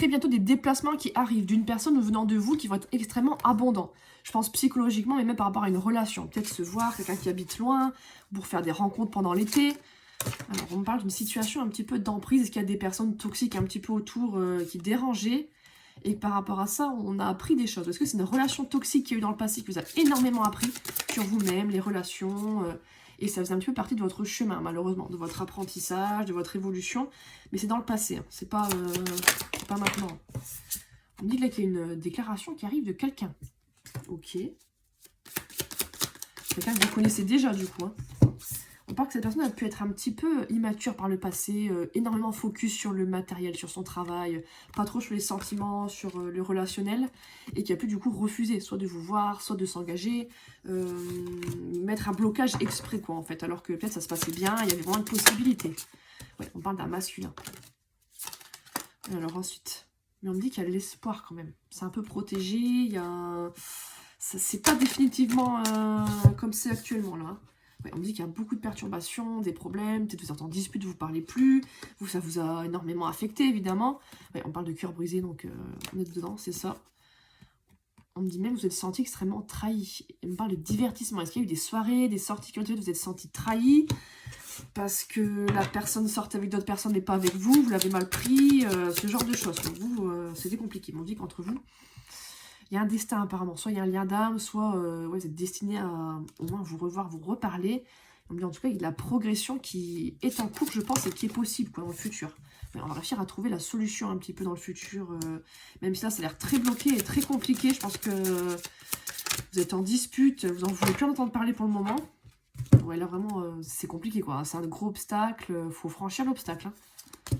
très bientôt des déplacements qui arrivent d'une personne venant de vous qui vont être extrêmement abondants. Je pense psychologiquement et même par rapport à une relation. Peut-être se voir, quelqu'un qui habite loin, pour faire des rencontres pendant l'été. Alors, on me parle d'une situation un petit peu d'emprise. Est-ce qu'il y a des personnes toxiques un petit peu autour qui dérangeaient? Et par rapport à ça, on a appris des choses. Est-ce que c'est une relation toxique qu'il y a eu dans le passé qui vous a énormément appris sur vous-même, les relations et ça faisait un petit peu partie de votre chemin, malheureusement, de votre apprentissage, de votre évolution. Mais c'est dans le passé, hein. C'est pas maintenant. On me dit là qu'il y a une déclaration qui arrive de quelqu'un. Ok. Quelqu'un que vous connaissez déjà, du coup. Hein. On parle que cette personne a pu être un petit peu immature par le passé, énormément focus sur le matériel, sur son travail, pas trop sur les sentiments, sur le relationnel, et qui a pu du coup refuser soit de vous voir, soit de s'engager, mettre un blocage exprès quoi en fait, alors que peut-être ça se passait bien, il y avait vraiment une possibilité. Ouais, on parle d'un masculin. Alors ensuite, mais on me dit qu'il y a de l'espoir quand même, c'est un peu protégé, il y a... C'est pas définitivement comme c'est actuellement là. Ouais, on me dit qu'il y a beaucoup de perturbations, des problèmes, peut-être vous êtes en dispute, vous ne parlez plus, vous, ça vous a énormément affecté, évidemment. Ouais, on parle de cœur brisé, donc on est dedans, c'est ça. On me dit même que vous êtes senti extrêmement trahi. On me parle de divertissement. Est-ce qu'il y a eu des soirées, des sorties qui ont été faites, vous êtes senti trahi parce que la personne sortait avec d'autres personnes mais pas avec vous, vous l'avez mal pris, ce genre de choses. Pour vous, c'était compliqué. On me dit qu'entre vous, il y a un destin apparemment, soit il y a un lien d'âme, soit ouais, vous êtes destiné à au moins vous revoir, vous reparler. On me dit en tout cas, il y a de la progression qui est en cours, je pense, et qui est possible quoi, dans le futur. Mais on va réussir à trouver la solution un petit peu dans le futur, même si là, ça a l'air très bloqué et très compliqué. Je pense que vous êtes en dispute, vous en voulez plus en entendre parler pour le moment. Ouais, là, vraiment, c'est compliqué, quoi. C'est un gros obstacle, il faut franchir l'obstacle. Hein.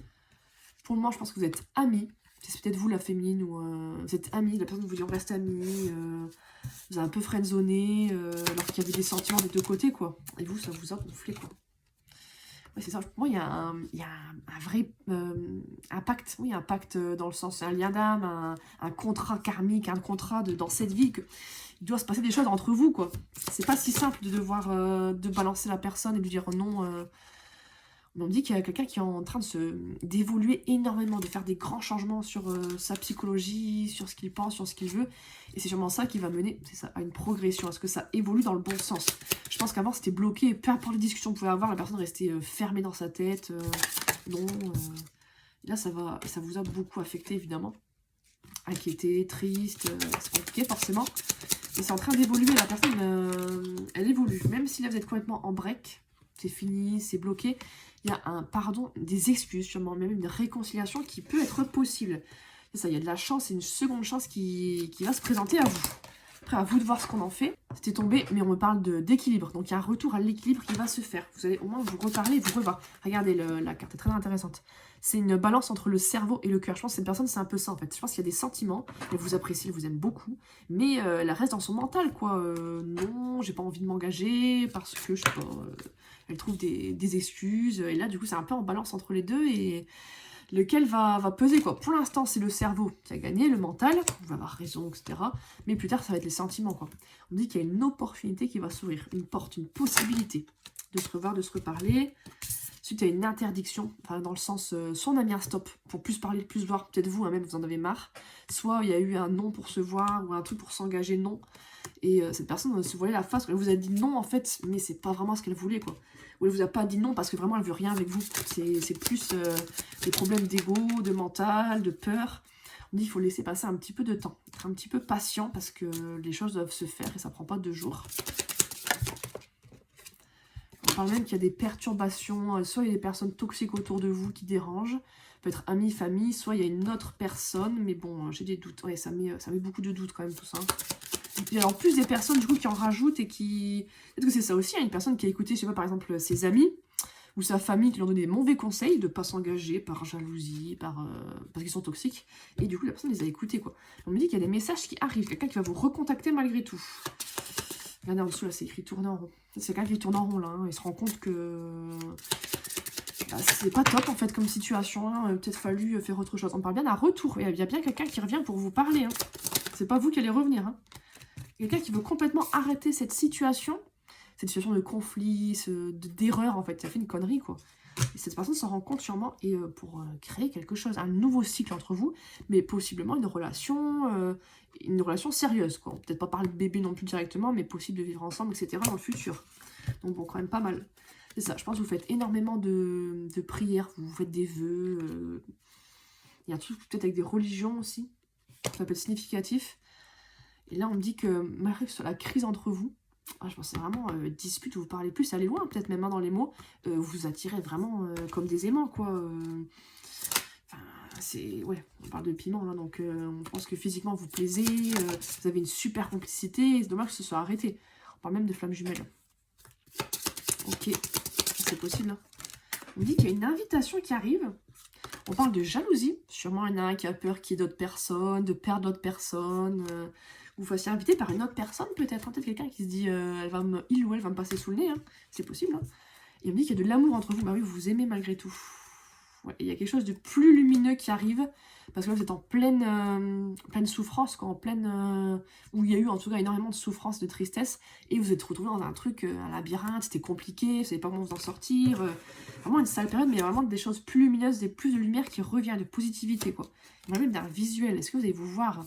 Pour le moment, je pense que vous êtes amis. C'est peut-être vous la féminine ou vous êtes amis, la personne vous dit on reste amis, vous avez un peu friendzoné, alors qu'il y avait des sentiments des deux côtés quoi. Et vous ça vous a gonflé quoi. Ouais c'est ça, pour moi il y a un vrai impact, oui un pacte dans le sens, un lien d'âme, un contrat karmique, un contrat dans cette vie, que, il doit se passer des choses entre vous quoi. C'est pas si simple de devoir de balancer la personne et de lui dire non. On me dit qu'il y a quelqu'un qui est en train d'évoluer énormément, de faire des grands changements sur sa psychologie, sur ce qu'il pense, sur ce qu'il veut. Et c'est sûrement ça qui va mener ça, à une progression, à ce que ça évolue dans le bon sens. Je pense qu'avant c'était bloqué, peu importe les discussions qu'on pouvait avoir, la personne restait fermée dans sa tête. Non. Et là ça vous a beaucoup affecté évidemment. Inquiété, triste, c'est compliqué forcément. Et c'est en train d'évoluer, la personne elle évolue. Même si là vous êtes complètement en break, c'est fini, c'est bloqué. Il y a un pardon, des excuses, sûrement même une réconciliation qui peut être possible. C'est ça, il y a de la chance et une seconde chance qui va se présenter à vous. Après, à vous de voir ce qu'on en fait. C'était tombé, mais on me parle d'équilibre. Donc, il y a un retour à l'équilibre qui va se faire. Vous allez au moins vous reparler et vous revoir. Regardez, la carte est très intéressante. C'est une balance entre le cerveau et le cœur. Je pense que cette personne, c'est un peu ça, en fait. Je pense qu'il y a des sentiments. Elle vous apprécie, elle vous aime beaucoup. Mais elle reste dans son mental, quoi. Non, j'ai pas envie de m'engager parce que, je sais pas... elle trouve des excuses. Et là, du coup, c'est un peu en balance entre les deux. Et lequel va peser, quoi. Pour l'instant, c'est le cerveau qui a gagné, le mental. On va avoir raison, etc. Mais plus tard, ça va être les sentiments, quoi. On me dit qu'il y a une opportunité qui va s'ouvrir. Une porte, une possibilité de se revoir, de se reparler. Ensuite, il y a une interdiction. Enfin, dans le sens, soit on a mis un stop pour plus parler, plus voir. Peut-être vous, hein, même, vous en avez marre. Soit il y a eu un non pour se voir ou un truc pour s'engager, non. Et cette personne se voilait la face. Elle vous a dit non, en fait, mais c'est pas vraiment ce qu'elle voulait, quoi. Ou elle vous a pas dit non parce que vraiment elle veut rien avec vous. C'est plus des problèmes d'ego, de mental, de peur. On dit qu'il faut laisser passer un petit peu de temps. Être un petit peu patient parce que les choses doivent se faire et ça prend pas 2 jours. On parle même qu'il y a des perturbations. Soit il y a des personnes toxiques autour de vous qui dérangent. Peut être amis, famille. Soit il y a une autre personne. Mais bon, j'ai des doutes. Ouais, ça met beaucoup de doutes quand même tout ça. Il y a en plus des personnes du coup qui en rajoutent et qui... Peut-être que c'est ça aussi, hein, une personne qui a écouté, je sais pas, par exemple, ses amis ou sa famille qui lui ont donné des mauvais conseils de ne pas s'engager par jalousie, parce qu'ils sont toxiques. Et du coup, la personne les a écoutés, quoi. On me dit qu'il y a des messages qui arrivent, quelqu'un qui va vous recontacter malgré tout. Regardez en dessous, là, c'est écrit tourner en rond. C'est quelqu'un qui tourne en rond, là. Hein, il se rend compte que... Bah, c'est pas top, en fait, comme situation. Hein, peut-être fallu faire autre chose. On parle bien d'un retour. Il y a bien quelqu'un qui revient pour vous parler. Hein. C'est pas vous qui allez revenir, hein. Quelqu'un qui veut complètement arrêter cette situation de conflit, d'erreur en fait, il a fait une connerie quoi. Et cette personne s'en rend compte sûrement et pour créer quelque chose, un nouveau cycle entre vous, mais possiblement une relation sérieuse, quoi. Peut-être pas par le bébé non plus directement, mais possible de vivre ensemble, etc. dans le futur. Donc bon, quand même pas mal. C'est ça, je pense que vous faites énormément de prières, vous faites des vœux. Il y a un truc peut-être avec des religions aussi, ça peut être significatif. Et là, on me dit que malgré que ce soit la crise entre vous, je pense que c'est vraiment dispute, vous parlez plus, allez loin, peut-être même dans les mots, vous vous attirez vraiment comme des aimants, quoi. Enfin, c'est... Ouais, on parle de piment, là, donc on pense que physiquement, vous plaisez, vous avez une super complicité, c'est dommage que ce soit arrêté. On parle même de flammes jumelles. Ok, c'est possible. Hein. On me dit qu'il y a une invitation qui arrive. On parle de jalousie. Sûrement, il y en a un qui a peur qu'il y ait d'autres personnes, de perdre d'autres personnes. Vous fassiez inviter par une autre personne, peut-être. Hein, peut-être quelqu'un qui se dit, il ou elle va me passer sous le nez. Hein. C'est possible. Hein. Et on me dit qu'il y a de l'amour entre vous. Bah oui, vous vous aimez malgré tout. Ouais, il y a quelque chose de plus lumineux qui arrive. Parce que là, vous êtes en pleine souffrance, quoi, où il y a eu en tout cas énormément de souffrance, de tristesse. Et vous êtes retrouvés dans un truc, un labyrinthe, c'était compliqué, vous ne savez pas comment vous en sortir. Vraiment une sale période, mais il y a vraiment des choses plus lumineuses, plus de lumière qui revient, de positivité, quoi. On va même d'un visuel. Est-ce que vous allez vous voir?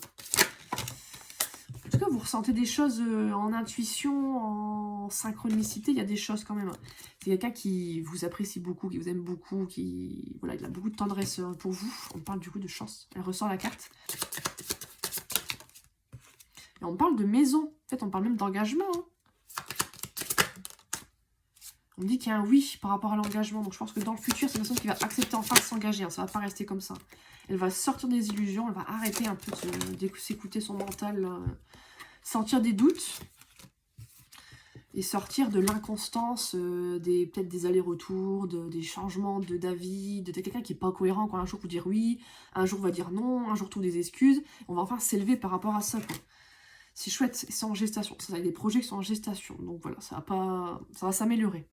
En tout cas, vous ressentez des choses en intuition, en synchronicité, il y a des choses quand même. C'est quelqu'un qui vous apprécie beaucoup, qui vous aime beaucoup, voilà, il a beaucoup de tendresse pour vous. On parle du coup de chance. Elle ressort la carte. Et on parle de maison. En fait, on parle même d'engagement. Hein. On me dit qu'il y a un oui par rapport à l'engagement. Donc je pense que dans le futur, c'est une personne qui va accepter enfin de s'engager. Hein. Ça ne va pas rester comme ça. Elle va sortir des illusions. Elle va arrêter un peu de s'écouter son mental. Sentir des doutes. Et sortir de l'inconstance, peut-être des allers-retours, des changements d'avis, de quelqu'un qui n'est pas cohérent. Quand un jour vous dire oui, un jour va dire non, un jour trouve des excuses. On va enfin s'élever par rapport à ça. C'est chouette, c'est en gestation. Ça a des projets qui sont en gestation. Donc voilà, ça va s'améliorer.